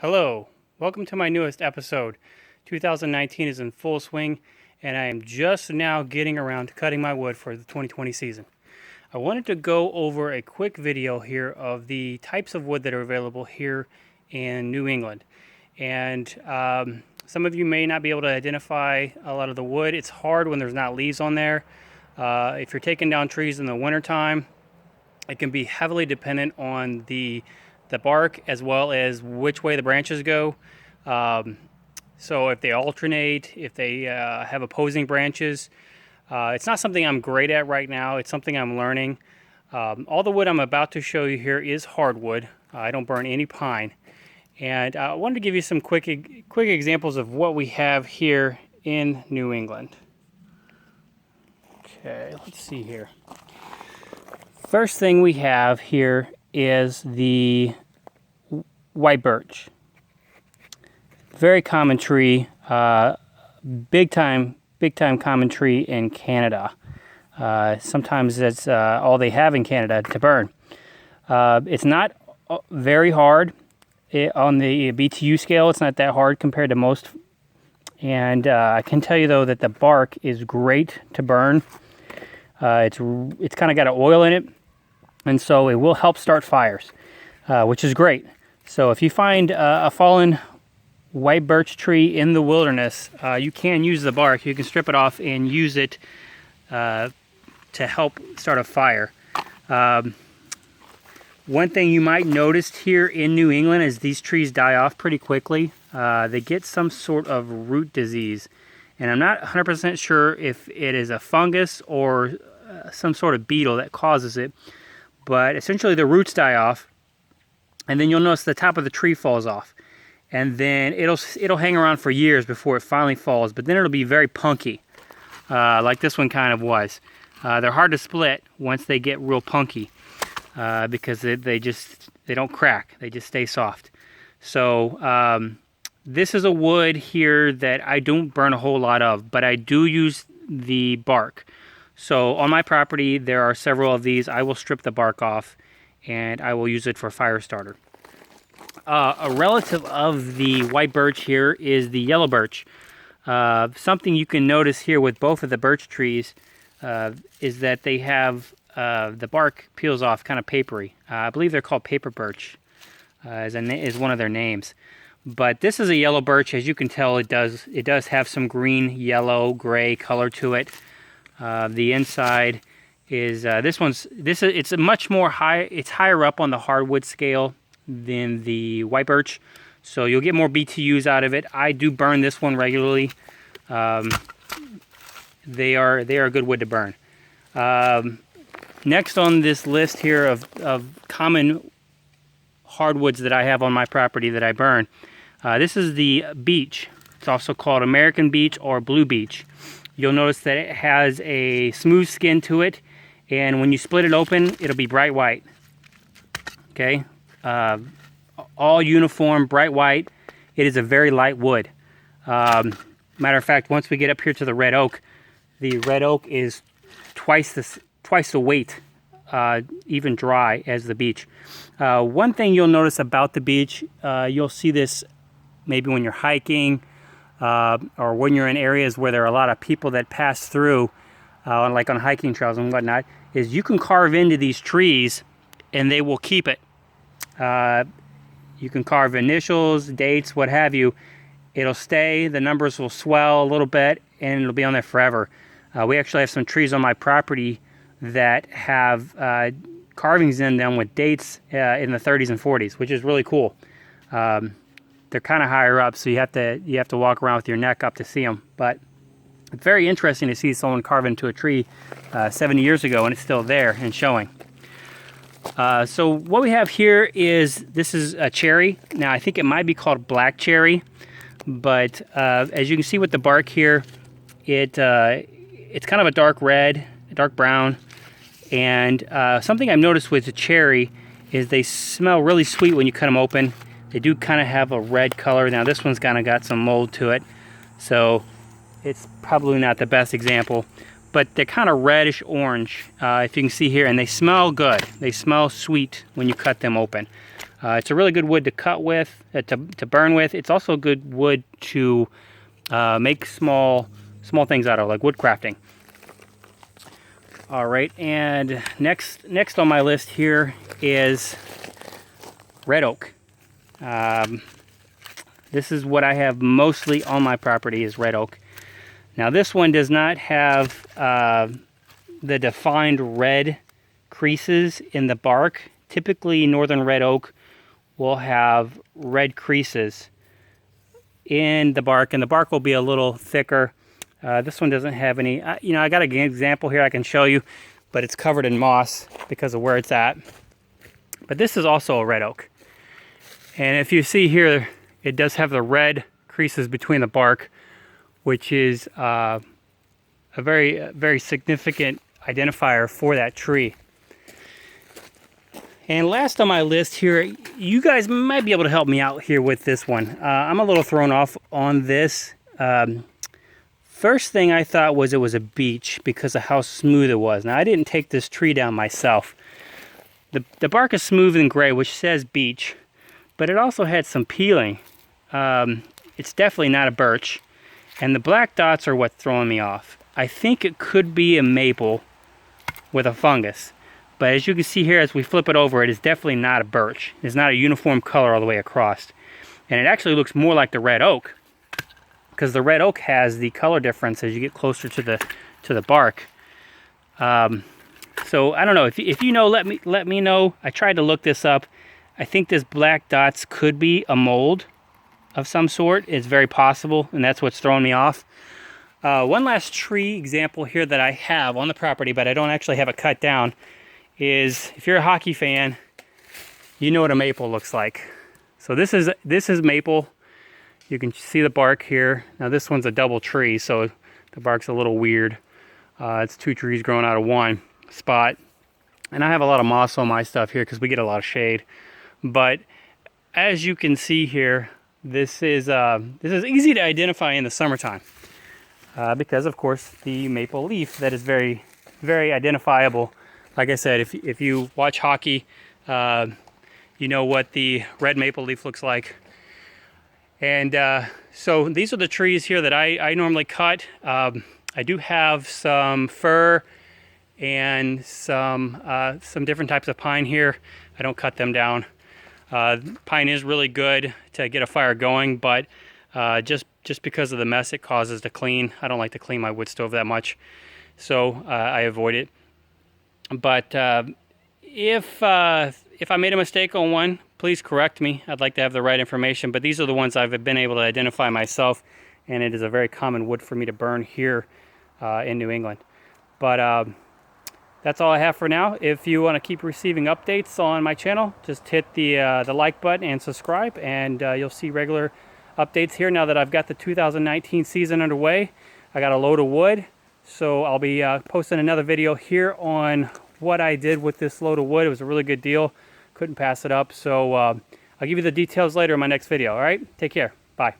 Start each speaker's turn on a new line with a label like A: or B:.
A: Hello, welcome to my newest episode. 2019 is in full swing, and I am just now getting around to cutting my wood for the 2020 season. I wanted to go over a quick video here of the types of wood that are available here in New England. And some of you may not be able to identify a lot of the wood. It's hard when there's not leaves on there. If you're taking down trees in the wintertime, it can be heavily dependent on the bark as well as which way the branches go. So if they alternate, if they have opposing branches, it's not something I'm great at right now. It's something I'm learning. All the wood I'm about to show you here is hardwood. I don't burn any pine. And I wanted to give you some quick examples of what we have here in New England. Okay, let's see here. First thing we have here is the white birch. Very common tree, big time common tree in Canada. Sometimes that's all they have in Canada to burn. It's not very hard on the BTU scale. It's not that hard compared to most. And I can tell you though that the bark is great to burn. It's kind of got an oil in it, and so it will help start fires, which is great. So if you find a fallen white birch tree in the wilderness, you can use the bark. You can strip it off and use it to help start a fire. One thing you might notice here in New England is these trees die off pretty quickly. They get some sort of root disease, and I'm not 100% sure if it is a fungus or some sort of beetle that causes it, but essentially the roots die off, and then you'll notice the top of the tree falls off, and then it'll hang around for years before it finally falls, but then it'll be very punky, like this one kind of was. They're hard to split once they get real punky, because they don't crack, they just stay soft. So this is a wood here that I don't burn a whole lot of, but I do use the bark. So on my property there are several of these. I will strip the bark off and I will use it for fire starter. A relative of the white birch here is the yellow birch. Something you can notice here with both of the birch trees is that they have the bark peels off kind of papery. I believe they're called paper birch is one of their names. But this is a yellow birch. As you can tell, it does have some green, yellow, gray color to it. The inside is it's a much more high. It's higher up on the hardwood scale than the white birch, so you'll get more BTUs out of it. I do burn this one regularly. They are good wood to burn. Next on this list here of common hardwoods that I have on my property that I burn, this is the beech. It's also called American beech or blue beech. You'll notice that it has a smooth skin to it, and when you split it open, it'll be bright white. Okay, all uniform, bright white. It is a very light wood. Matter of fact, once we get up here to the red oak is twice the weight, even dry, as the beech. One thing you'll notice about the beech, you'll see this maybe when you're hiking, or when you're in areas where there are a lot of people that pass through, like on hiking trails and whatnot, is you can carve into these trees and they will keep it. You can carve initials, dates, what have you. It'll stay, the numbers will swell a little bit, and it'll be on there forever. We actually have some trees on my property that have carvings in them with dates in the 30s and 40s, which is really cool. They're kind of higher up, so you have to walk around with your neck up to see them. But it's very interesting to see someone carve into a tree 70 years ago, and it's still there and showing. So what we have here this is a cherry. Now I think it might be called black cherry, but as you can see with the bark here, it's kind of a dark red, dark brown. And something I've noticed with the cherry is they smell really sweet when you cut them open. They do kind of have a red color. Now this one's kind of got some mold to it, so it's probably not the best example, but they're kind of reddish orange, if you can see here, and they smell good. They smell sweet when you cut them open. It's a really good wood to cut with, to burn with. It's also a good wood to make small things out of, like wood crafting. All right, and next on my list here is red oak. This is what I have mostly on my property, is red oak. Now this one does not have the defined red creases in the bark. Typically northern red oak will have red creases in the bark, and the bark will be a little thicker. This one doesn't have any. You know, I got an example here I can show you, but it's covered in moss because of where it's at. But this is also a red oak. And if you see here, it does have the red creases between the bark, which is a very significant identifier for that tree. And last on my list here, you guys might be able to help me out here with this one. I'm a little thrown off on this. First thing I thought was it was a beech because of how smooth it was. Now I didn't take this tree down myself. The bark is smooth and gray, which says beech, but it also had some peeling. It's definitely not a birch, and the black dots are what's throwing me off. I think it could be a maple with a fungus, but as you can see here, as we flip it over, it is definitely not a birch. It's not a uniform color all the way across, and it actually looks more like the red oak, because the red oak has the color difference as you get closer to the bark. So I don't know, if you know, let me know. I tried to look this up. I think this black dots could be a mold of some sort. It's very possible, and that's what's throwing me off. One last tree example here that I have on the property, but I don't actually have it cut down, is if you're a hockey fan, you know what a maple looks like. So this is maple. You can see the bark here. Now this one's a double tree, so the bark's a little weird. It's two trees growing out of one spot. And I have a lot of moss on my stuff here because we get a lot of shade. But as you can see here, this is easy to identify in the summertime because, of course, the maple leaf that is very, very identifiable. Like I said, if you watch hockey, you know what the red maple leaf looks like. And so these are the trees here that I normally cut. I do have some fir and some different types of pine here. I don't cut them down. Pine is really good to get a fire going, but just because of the mess it causes to clean, I don't like to clean my wood stove that much, so I avoid it. But if I made a mistake on one, please correct me. I'd like to have the right information, but these are the ones I've been able to identify myself, and it is a very common wood for me to burn here in New England. But that's all I have for now. If you want to keep receiving updates on my channel, just hit the like button and subscribe, and you'll see regular updates here. Now that I've got the 2019 season underway, I got a load of wood, so I'll be posting another video here on what I did with this load of wood. It was a really good deal. Couldn't pass it up, so I'll give you the details later in my next video. All right, take care. Bye.